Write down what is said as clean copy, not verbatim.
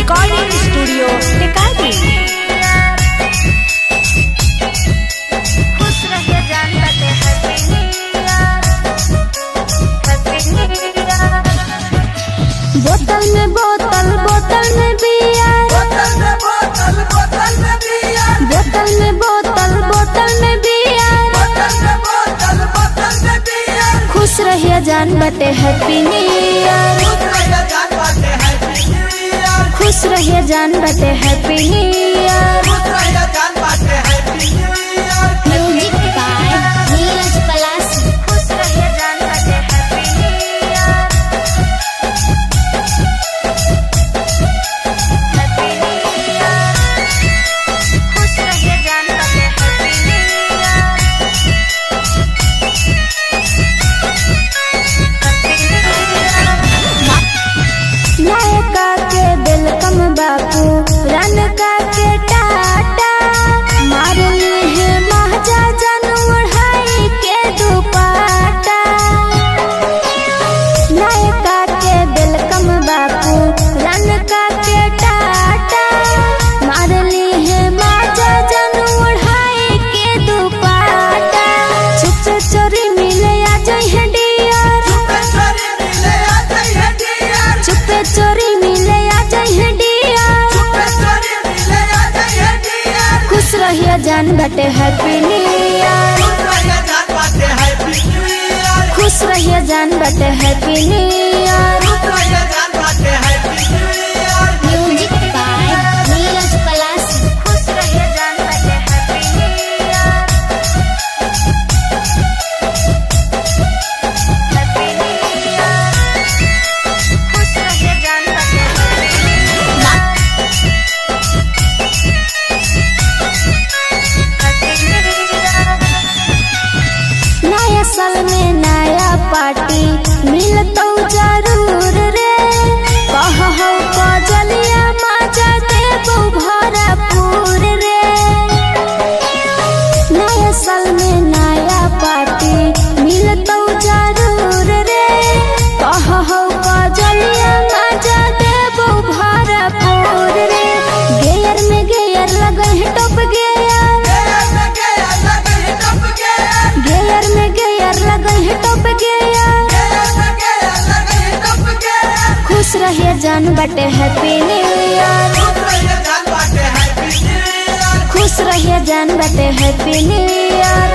Recording studio टिकाटी। खुश रहिए जान बटे happy new year, happy new year. बोतल में बोतल, बोतल में बियर, बोतल में बोतल, बोतल में बियर, बोतल में बोतल, बोतल में बियर। बोतल में बोतल, बोतल में बियर। खुश रहिए जान बटे हैप्पी न्यू ईयर, खुश रहिए जान बाटे हैप्पी न्यू ईयर, खुश रहिए जान बटे हैप्पी न्यू ईयर। खुश रहिए जान बाटे happy new year. Music by Neeraj Palash. खुश रहिए जान बटे happy new year, happy new year. खुश रहिए जान बटे happy new year, happy new year. नायका के वेलकम बापू, रनका के टाटा, मार ली है महाजा जन ओढ़ाई के दुपट्टा। नायका के वेलकम बापू, रनका के टाटा, मार ली है महाजा जन ओढ़ाई के दुपट्टा। छुप चोरी मिले आ जाई है डियर, चुपे चोरी मिले आ जाई है डियर, चुप चोरी मिले आ जाई है चुपे चोरी मिले आ जाई है डियर। डियर। खुश रहिए जान बटे हैप्पी न्यू ईयर, खुश रहिए जान बाटे हैप्पी न्यू ईयर, खुश रहिए जान बटे हैप्पी न्यू ईयर। खुश रहिए जान बाटे happy new year. Music by Neeraj Palash. खुश रहिए जान बटे happy new year, happy new year. खुश रहिए जान बटे happy new year, happy new year. नया साल में नया पार्टी मिलतौ जरूर रे, कहौ कजलिया माजा देबौ भरपूर रे। नया साल में नया पार्टी मिलतौ जरूर रे, कहौ कजलिया माजा देबौ भरपूर रे। गेयर में गेयर लगै है टॉप गेयर, गेयर में गेयर लगै है टॉप गेयर। खुश रहिए जान बटे हैप्पी न्यू ईयर, खुश रहिए जान बटे हैप्पी न्यू ईयर।